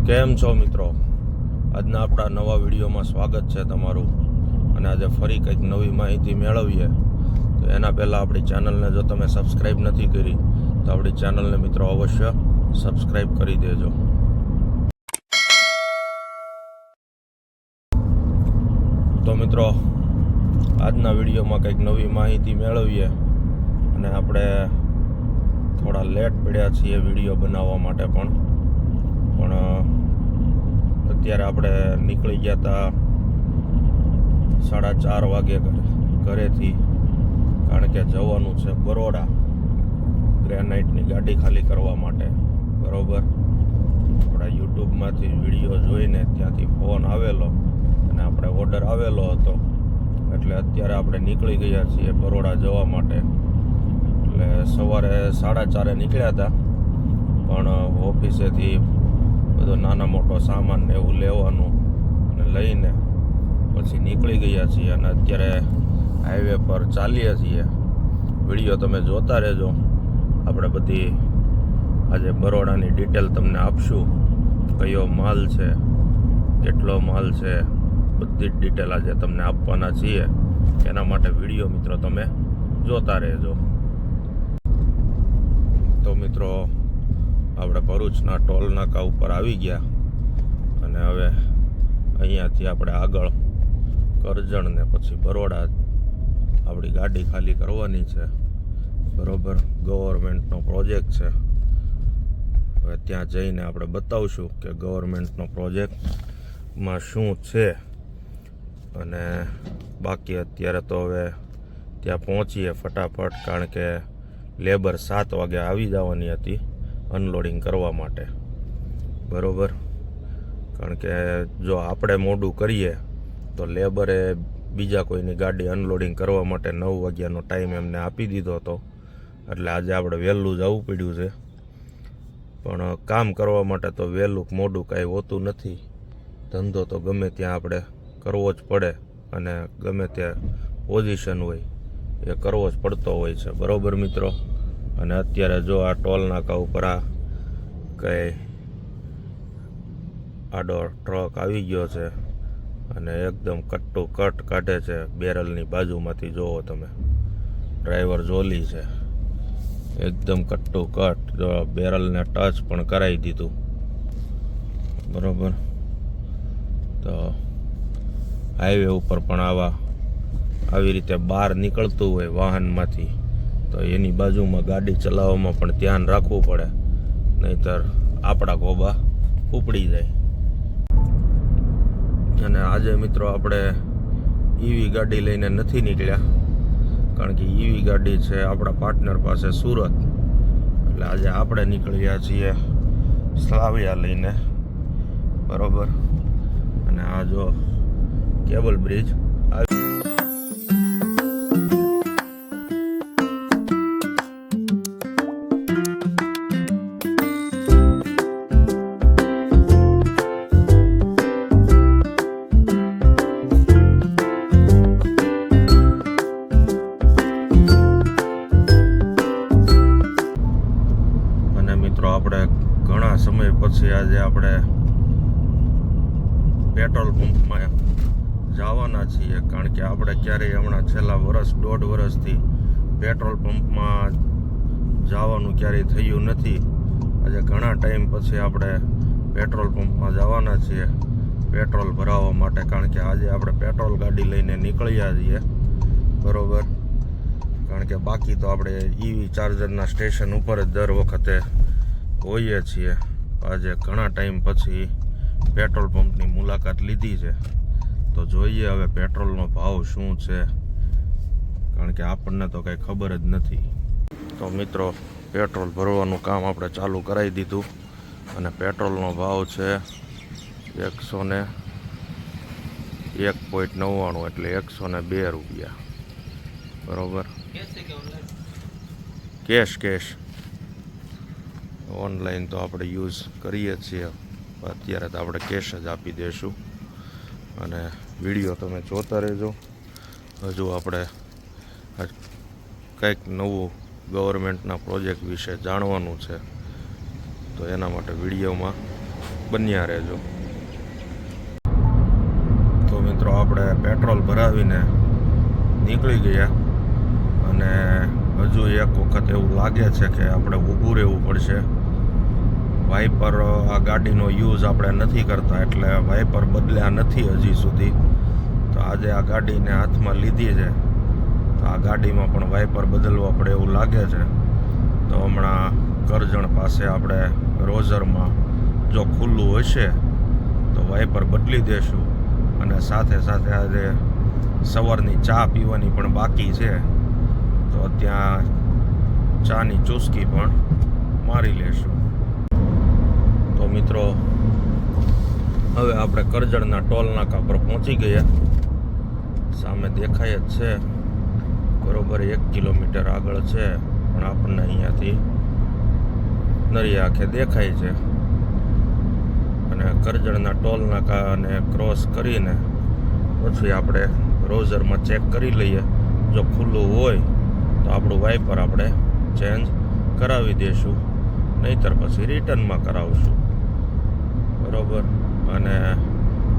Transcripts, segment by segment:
કેમ છો મિત્રો? આજના આપણા નવા વિડીયોમાં સ્વાગત છે તમારું. અને આજે ફરી કંઈક નવી માહિતી મેળવીએ. તો એના પહેલાં આપણી ચેનલને જો તમે સબસ્ક્રાઈબ નથી કરી તો આપણી ચેનલને મિત્રો અવશ્ય સબસ્ક્રાઈબ કરી દેજો. તો મિત્રો આજના વિડીયોમાં કંઈક નવી માહિતી મેળવીએ. અને આપણે થોડા લેટ પડ્યા છીએ વિડીયો બનાવવા માટે પણ અત્યારે આપણે નીકળી ગયા હતા 4:30 વાગે ઘરેથી, કારણ કે જવાનું છે બરોડા ગ્રેનાઇટની ગાડી ખાલી કરવા માટે. બરોબર, આપણા યુટ્યુબમાંથી વિડીયો જોઈને ત્યાંથી ફોન આવેલો અને આપણે ઓર્ડર આવેલો હતો, એટલે અત્યારે આપણે નીકળી ગયા છીએ બરોડા જવા માટે. એટલે સવારે 4:30 નીકળ્યા હતા, પણ ઓફિસેથી બધો નાના મોટો સામાન ને એવું લેવાનું અને લઈને પછી નીકળી ગયા છીએ. અને અત્યારે હાઈવે પર ચાલીએ છીએ. વિડીયો તમે જોતા રહેજો. આપણે બધી આજે બરોડાની ડિટેલ તમને આપશું, કયો માલ છે, કેટલો માલ છે, બધી જ ડિટેલ આજે તમને આપવાના છીએ. એના માટે વિડીયો મિત્રો તમે જોતા રહેજો. તો મિત્રો આપણે ભરૂચના ટોલ નાકા ઉપર આવી ગયા અને હવે અહીંયાથી આપણે આગળ કરજણ ને પછી બરોડા આપણી ગાડી ખાલી કરવાની છે. બરોબર, ગવર્મેન્ટનો પ્રોજેક્ટ છે. હવે ત્યાં જઈને આપણે બતાવશું કે ગવર્મેન્ટનો પ્રોજેક્ટમાં શું છે. અને બાકી અત્યારે તો હવે ત્યાં પહોંચીએ ફટાફટ, કારણ કે લેબર 7 વાગે આવી જવાની હતી અનલોડિંગ કરવા માટે. બરોબર, કારણ કે જો આપણે મોડું કરીએ તો લેબરે બીજા કોઈની ગાડી અનલોડિંગ કરવા માટે 9 વાગ્યાનો ટાઈમ એમને આપી દીધો હતો. એટલે આજે આપણે વહેલું જવું પડ્યું છે. પણ કામ કરવા માટે તો વહેલું મોડું કાંઈ હોતું નથી. ધંધો તો ગમે ત્યાં આપણે કરવો જ પડે, અને ગમે ત્યાં પોઝિશન હોય એ કરવો જ પડતો હોય છે. બરોબર મિત્રો, અને અત્યારે જો આ ટોલ નાકા ઉપર આ કંઈ આડો ટ્રક આવી ગયો છે અને એકદમ કટ્ટુ કટ કાઢે છે બેરલની બાજુમાંથી. જોવો તમે, ડ્રાઈવર જોલી છે, એકદમ કટ્ટુ કટ. જો બેરલને ટચ પણ કરાવી દીધું. બરોબર, તો હાઈવે ઉપર પણ આવી રીતે બહાર નીકળતું હોય વાહનમાંથી તો એની બાજુમાં ગાડી ચલાવવામાં પણ ધ્યાન રાખવું પડે, નહીંતર આપણા ગોબા ઉપડી જાય. અને આજે મિત્રો આપણે ઈવી ગાડી લઈને નથી નીકળ્યા, કારણ કે ઈવી ગાડી છે આપણા પાર્ટનર પાસે સુરત. એટલે આજે આપણે નીકળ્યા છીએ સ્લાવિયા લઈને. બરોબર, અને આ જો કેબલ બ્રિજ આપણે ઘણા સમય પછી આજે આપણે પેટ્રોલ પંપમાં જવાના છીએ, કારણ કે આપણે ક્યારેય હમણાં છેલ્લા 1.5 વર્ષથી પેટ્રોલ પંપમાં જવાનું ક્યારેય થયું નથી. આજે ઘણા ટાઈમ પછી આપણે પેટ્રોલ પંપમાં જવાના છીએ પેટ્રોલ ભરાવવા માટે, કારણ કે આજે આપણે પેટ્રોલ ગાડી લઈને નીકળ્યા છીએ. બરોબર, કારણ કે બાકી તો આપણે ઈવી ચાર્જરના સ્ટેશન ઉપર જ દર વખતે હોઈએ છીએ. આજે ઘણા ટાઈમ પછી પેટ્રોલ પંપની મુલાકાત લીધી છે, તો જોઈએ હવે પેટ્રોલનો ભાવ શું છે, કારણ કે આપણને તો કંઈ ખબર જ નથી. તો મિત્રો પેટ્રોલ ભરવાનું કામ આપણે ચાલુ કરાવી દીધું અને પેટ્રોલનો ભાવ છે 101.99, એટલે 102 રૂપિયા. બરોબર, કેશ ઓનલાઈન તો આપણે યુઝ કરીએ છીએ, અત્યારે તો આપણે કેશ જ આપી દઈશું. અને વિડીયો તમે જોતા રહેજો. હજુ આપણે કંઈક નવું ગવર્મેન્ટના પ્રોજેક્ટ વિશે જાણવાનું છે, તો એના માટે વિડીયોમાં બન્યા રહેજો. તો મિત્રો આપણે પેટ્રોલ ભરાવીને નીકળી ગયા અને હજુ એક વખત એવું લાગે છે કે આપણે ઊભું રહેવું પડશે. વાઇપર આ ગાડીનો યુઝ આપણે નથી કરતા એટલે વાઇપર બદલ્યા નથી હજી સુધી. તો આજે આ ગાડીને હાથમાં લીધી છે તો આ ગાડીમાં પણ વાઇપર બદલવા પડે એવું લાગે છે. તો હમણાં કરજણ પાસે આપણે રોઝરમાં જો ખુલ્લું હશે તો વાઇપર બદલી દેશું. અને સાથે સાથે આજે સવારની ચા પીવાની પણ બાકી છે તો ત્યાં ચાની ચુસ્કી પણ મારી લેશું. તો મિત્રો હવે આપણે કરજણના ટોલ નાકા પર પહોંચી ગયા. સામે દેખાય જ છે બરોબર 1 કિલોમીટર આગળ છે પણ આપણને અહીંયાથી નરી આંખે દેખાય છે. અને કરજણના ટોલ નાકાને ક્રોસ કરીને પછી આપણે રોઝરમાં ચેક કરી લઈએ. જો ખુલ્લું હોય તો આપણું વાઇપર આપણે ચેન્જ કરાવી દઈશું, નહીંતર પછી રિટર્નમાં કરાવશું. બરોબર. અને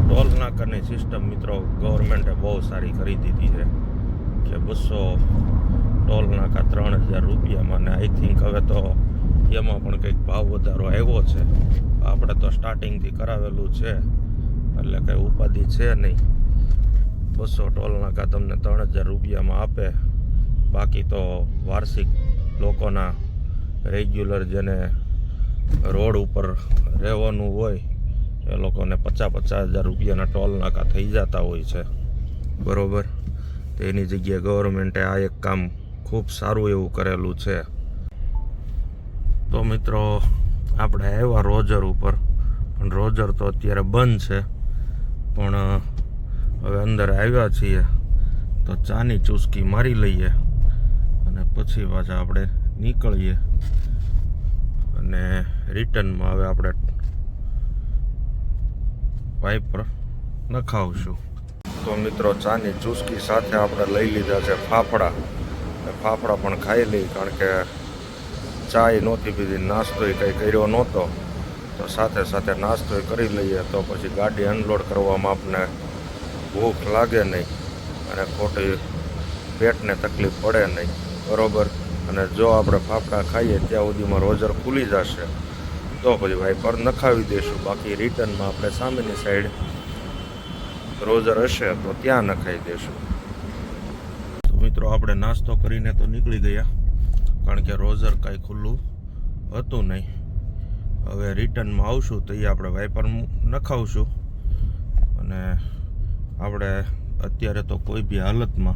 ટોલ નાકાની સિસ્ટમ મિત્રો ગવર્મેન્ટે બહુ સારી કરી દીધી છે કે 200 ટોલ નાકા 3000 રૂપિયામાં. ને આઈ થિંક હવે તો એમાં પણ કંઈક ભાવ વધારો આવ્યો છે. આપણે તો સ્ટાર્ટિંગથી કરાવેલું છે એટલે કંઈ ઉપાધિ છે નહીં. 200 ટોલ નાકા તમને 3000 રૂપિયામાં આપે. બાકી તો વાર્ષિક લોકોના રેગ્યુલર જેને રોડ ઉપર રહેવાનું હોય એ લોકોને 50,000 રૂપિયાના ટોલ નાકા થઈ જતા હોય છે. બરોબર. તો એની જગ્યાએ ગવર્મેન્ટે આ એક કામ ખૂબ સારું એવું કરેલું છે. તો મિત્રો આપણે આવ્યા રોજર ઉપર, પણ રોજર તો અત્યારે બંધ છે. પણ હવે અંદર આવ્યા છીએ તો ચાની ચુસ્કી મારી લઈએ અને પછી પાછા આપણે નીકળીએ અને રિટર્નમાં હવે આપણે વાઇપર નખાવશું. તો મિત્રો ચાની ચુસ્કી સાથે આપણે લઈ લીધા છે ફાફડા. ફાફડા પણ ખાઈ લઈ, કારણ કે ચાય નહોતી પીધી, નાસ્તોય કંઈ કર્યો નહોતો. તો સાથે સાથે નાસ્તોય કરી લઈએ તો પછી ગાડી અનલોડ કરવામાં આપણને ભૂખ લાગે નહીં અને ખોટી પેટને તકલીફ પડે નહીં. બરોબર. અને જો આપણે ફાફડા ખાઈએ ત્યાં સુધીમાં રોજર ખુલી જશે તો પછી વાઇપર નખાવી દઈશું. બાકી રિટર્નમાં આપણે સામેની સાઈડ રોજર હશે તો ત્યાં નખાવી દઈશું. તો મિત્રો આપણે નાસ્તો કરીને તો નીકળી ગયા, કારણ કે રોજર કાંઈ ખુલ્લું હતું નહીં. હવે રિટર્નમાં આવશું તો એ આપણે વાઇપર નખાવશું. અને આપણે અત્યારે તો કોઈ બી હાલતમાં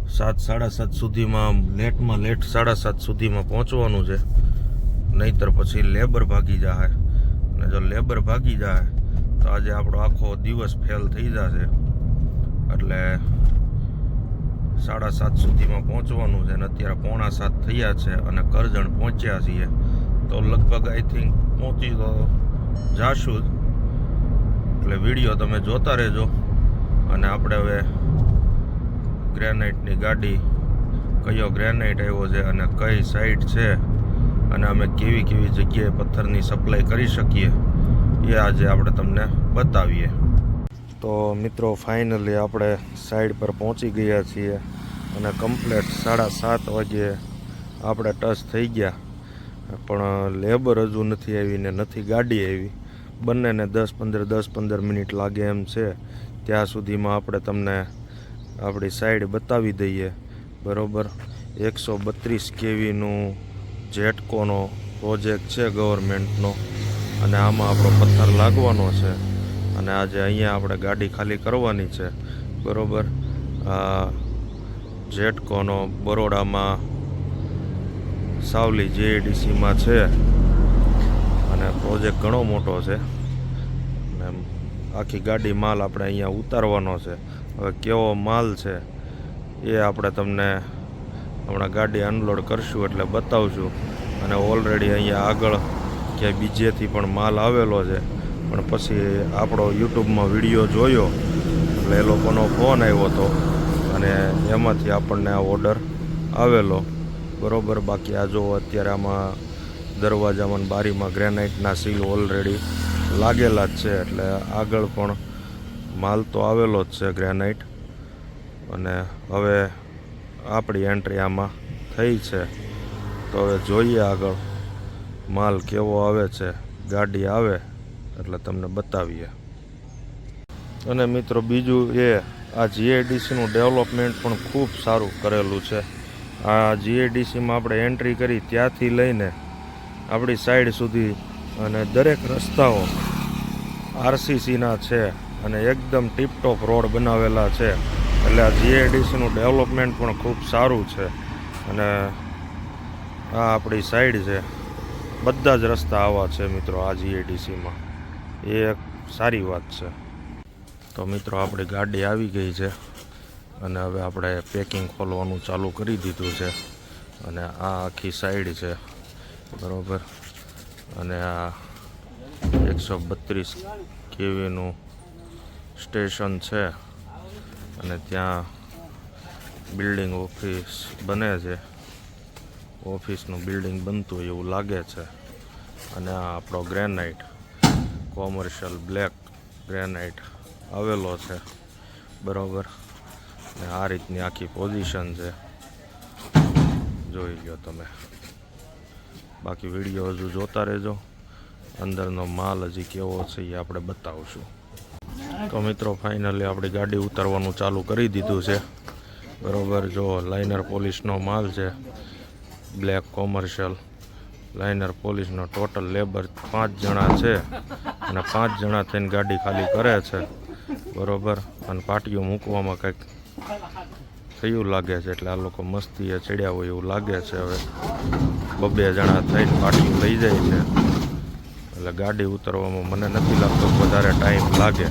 7-7:30 સુધીમાં, લેટમાં લેટ 7:30 સુધીમાં પહોંચવાનું છે. નહીંતર પછી લેબર ભાગી જાય. અને જો લેબર ભાગી જાય તો આજે આપણો આખો દિવસ ફેલ થઈ જશે. એટલે 7:30 સુધીમાં પહોંચવાનું છે. અને અત્યારે 6:45 થયા છે અને કરજણ પહોંચ્યા છીએ. તો લગભગ આઈ થિંક પહોંચી તો જાશું જ. એટલે વિડીયો તમે જોતા રહેજો. અને આપણે હવે ગ્રેનાઇટની ગાડી, કયો ગ્રેનાઇટ આવ્યો છે અને કઈ સાઈડ છે અને અમે કેવી કેવી જગ્યાએ પથ્થરની સપ્લાય કરી શકીએ એ આજે આપણે તમને બતાવીએ. તો મિત્રો ફાઇનલી આપણે સાઈડ પર પહોંચી ગયા છીએ અને કમ્પ્લેટ 7:30 વાગ્યે આપણે ટચ થઈ ગયા. પણ લેબર હજુ નથી આવી ને નથી ગાડી આવી. બંનેને 10-15 મિનિટ લાગે એમ છે. ત્યાં સુધીમાં આપણે તમને આપણી સાઈડ બતાવી દઈએ. બરોબર. 132 kVનું જેટકોનો પ્રોજેક્ટ છે ગવર્મેન્ટનો, અને આમાં આપણો પથ્થર લાગવાનો છે. અને આજે અહીંયા આપણે ગાડી ખાલી કરવાની છે. બરોબર. જેટકોનો બરોડામાં સાવલી JADCમાં છે અને પ્રોજેક્ટ ઘણો મોટો છે. અને આખી ગાડી માલ આપણે અહીંયા ઉતારવાનો છે. હવે કેવો માલ છે એ આપણે તમને હમણાં ગાડી અનલોડ કરશું એટલે બતાવશું. અને ઓલરેડી અહીંયા આગળ ક્યાંય બીજેથી પણ માલ આવેલો છે, પણ પછી આપણો યુટ્યુબમાં વિડીયો જોયો એટલે એ લોકોનો ફોન આવ્યો હતો અને એમાંથી આપણને આ ઓર્ડર આવેલો. બરોબર. બાકી આ જો અત્યારે આમાં દરવાજામાં બારીમાં ગ્રેનાઇટના સીલ ઓલરેડી લાગેલા જ છે, એટલે આગળ પણ માલ તો આવેલો જ છે ગ્રેનાઇટ. અને હવે આપણી એન્ટ્રી આમાં થઈ છે, તો હવે જોઈએ આગળ માલ કેવો આવે છે. ગાડી આવે એટલે તમને બતાવીએ. અને મિત્રો બીજું એ આ જીઆઈડીસીનું ડેવલપમેન્ટ પણ ખૂબ સારું કરેલું છે. આ જીઆઈડીસીમાં આપણે એન્ટ્રી કરી ત્યાંથી લઈને આપણી સાઈડ સુધી અને દરેક રસ્તાઓ આરસીસીના છે અને એકદમ ટીપટોપ રોડ બનાવેલા છે. એટલે આ જીઆઈડીસીનું ડેવલપમેન્ટ પણ ખૂબ સારું છે. અને આ આપણી સાઈડ છે, બધા જ રસ્તા આવા છે મિત્રો આ જીઆઈડીસીમાં. એ એક સારી વાત છે. તો મિત્રો આપણી ગાડી આવી ગઈ છે અને હવે આપણે પેકિંગ ખોલવાનું ચાલુ કરી દીધું છે. અને આ આખી સાઈડ છે, બરાબર. અને આ 132 કેવીનું સ્ટેશન છે અને ત્યાં બિલ્ડિંગ ઓફિસ બને છે. ઓફિસનું બિલ્ડિંગ બનતું હોય એવું લાગે છે. અને આ આપણો ગ્રેનાઇટ કોમર્શિયલ બ્લેક ગ્રેનાઇટ આવેલો છે, બરાબર. ને આ રીતની આખી પોઝિશન છે, જોઈ લો તમે. બાકી વિડીયો હજુ જોતા રહેજો, અંદરનો માલ હજી કેવો છે એ આપણે બતાવશું. તો મિત્રો ફાઇનલી આપણી ગાડી ઉતારવાનું ચાલુ કરી દીધું છે, બરાબર. જો લાઇનર પોલિશનો માલ છે, બ્લેક કોમર્શિયલ લાઇનર પોલિશનો. ટોટલ લેબર 5 જણા છે અને 5 જણા થઈને ગાડી ખાલી કરે છે, બરાબર. અને પાટીઓ મૂકવામાં કંઈક થયું લાગે છે, એટલે આ લોકો મસ્તીએ ચડ્યા હોય એવું લાગે છે. હવે 2 જણા થઈને પાટીઓ લઈ જાય છે, એટલે ગાડી ઉતરવામાં મને નથી લાગતો વધારે ટાઈમ લાગે.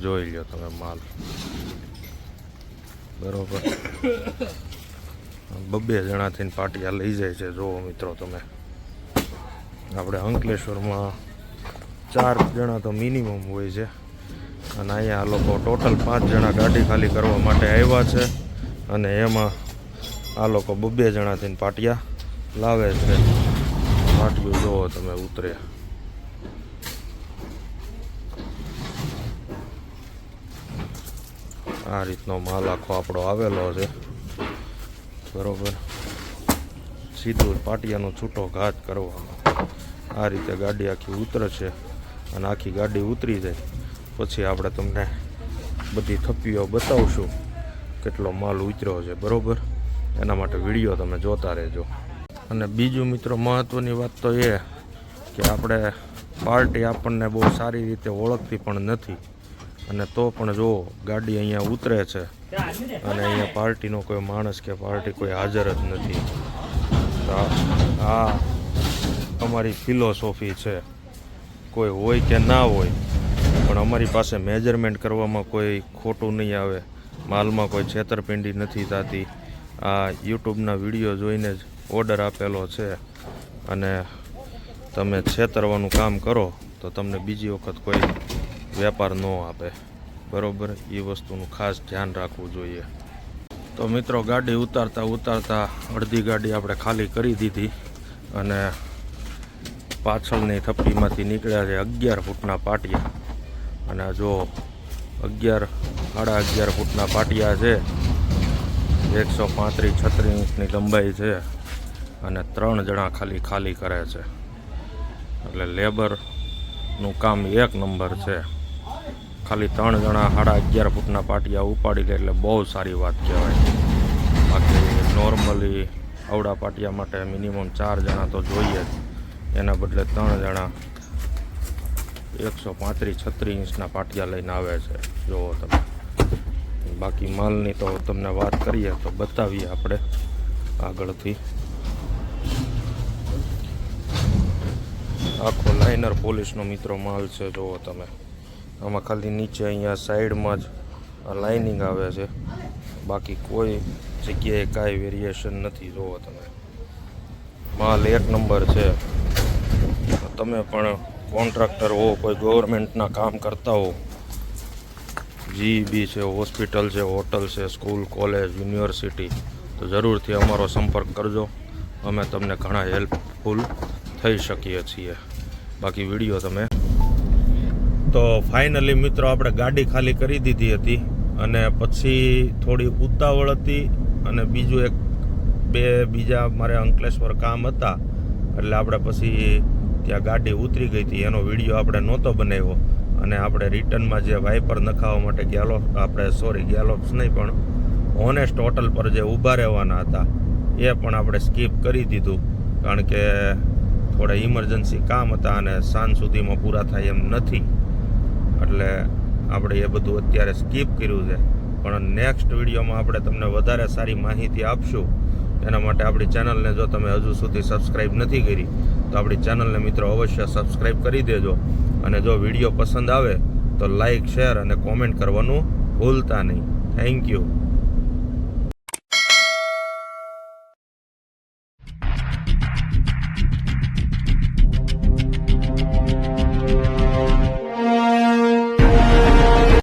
જોઈ લો તમે માલ, બરાબર. 2 જણા થઈને પાટિયા લઈ જાય છે. જુઓ મિત્રો તમે, આપણે અંકલેશ્વરમાં 4 જણા તો મિનિમમ હોય છે, અને અહીંયા આ લોકો ટોટલ 5 જણા ગાડી ખાલી કરવા માટે આવ્યા છે. અને એમાં આ લોકો 2 જણા થઈને પાટિયા લાવે છે. પાટિયું જુઓ તમે ઉતરે. આ રીતનો માલ આખો આપણો આવેલો છે, બરોબર. સીધું પાટિયાનો છૂટો ઘાત કરવાનો. આ રીતે ગાડી આખી ઉતરે છે. અને આખી ગાડી ઉતરી જાય પછી આપણે તમને બધી થપ્પીઓ બતાવશું કેટલો માલ ઉતર્યો છે, બરોબર. એના માટે વિડીયો તમે જોતા રહેજો. અને બીજું મિત્રો મહત્ત્વની વાત તો એ કે આપણે પાર્ટી આપણને બહુ સારી રીતે ઓળખતી પણ નથી, અને તો પણ જો ગાડી અહીંયા ઉતરે છે અને અહીંયા પાર્ટીનો કોઈ માણસ કે પાર્ટી કોઈ હાજર જ નથી. તો આ અમારી ફિલોસોફી છે. કોઈ હોય કે ના હોય, પણ અમારી પાસે મેજરમેન્ટ કરવામાં કોઈ ખોટું નહીં આવે, માલમાં કોઈ છેતરપિંડી નથી થતી. આ યુટ્યુબના વિડીયો જોઈને જ ઓર્ડર આપેલો છે, અને તમે છેતરવાનું કામ કરો તો તમને બીજી વખત કોઈ વેપાર ન આપે, બરોબર. એ વસ્તુનું ખાસ ધ્યાન રાખવું જોઈએ. તો મિત્રો ગાડી ઉતારતા અડધી ગાડી આપણે ખાલી કરી દીધી, અને પાછળની થપ્પીમાંથી નીકળ્યા છે 11 ફૂટના પાટિયા. અને જો 11.5 ફૂટના પાટિયા છે, 135-36 ઇંચની લંબાઈ છે, અને 3 જણા ખાલી કરે છે. એટલે લેબરનું કામ 1 નંબર છે. ખાલી 3 જણા 11.5 ફૂટના પાટિયા ઉપાડી લે એટલે બહુ સારી વાત કહેવાય. બાકી નોર્મલી આવડા પાટિયા માટે મિનિમમ 4 જણા તો જોઈએ જ, એના બદલે 3 જણા 135-36 ઇંચના પાટિયા લઈને આવે છે, જુઓ તમે. બાકી માલની તો તમને વાત કરીએ તો બતાવીએ આપણે આગળથી. આખો લાઇનર પોલિશનો મિત્રો માલ છે, જુઓ તમે. આમાં ખાલી નીચે અહીંયા સાઈડમાં જ લાઇનિંગ આવે છે, બાકી કોઈ જગ્યાએ કાંઈ વેરિએશન નથી. જુઓ તમે, માલ 1 નંબર છે. તમે પણ કોન્ટ્રાક્ટર હો, કોઈ ગવર્મેન્ટના કામ કરતા હો, જીઈબી છે, હોસ્પિટલ છે, હોટલ છે, સ્કૂલ, કોલેજ, યુનિવર્સિટી, તો જરૂરથી અમારો સંપર્ક કરજો. અમે તમને ઘણા હેલ્પફુલ થઈ શકીએ છીએ. બાકી વિડીયો તમે તો ફાઇનલી મિત્રો આપણે ગાડી ખાલી કરી દીધી હતી અને પછી થોડી ઉતાવળ હતી અને બીજું બીજા મારે અંકલેશ્વર કામ હતા એટલે આપણે પછી ત્યાં ગાડી ઉતરી ગઈ હતી. એનો વિડીયો આપણે નહોતો બનાવ્યો અને આપણે રિટર્નમાં જે વાઇપર નખાવવા માટે ગેલોપ્સ નહીં પણ ઓનેસ્ટ હોટલ પર જે ઊભા રહેવાના હતા એ પણ આપણે સ્કીપ કરી દીધું, કારણ કે થોડા ઇમરજન્સી કામ હતા અને સાંજ સુધીમાં પૂરા થાય એમ નથી, એટલે આપણે એ બધું અત્યારે સ્કીપ કર્યું છે. પણ નેક્સ્ટ વિડીયોમાં આપણે તમને વધારે સારી માહિતી આપશું. એના માટે આપણી ચેનલને જો તમે હજુ સુધી સબસ્ક્રાઈબ નથી કરી તો આપણી ચેનલને મિત્રો અવશ્ય સબસ્ક્રાઈબ કરી દેજો, અને જો વિડીયો પસંદ આવે તો લાઈક, શેર અને કોમેન્ટ કરવાનું ભૂલતા નહીં. Thank you.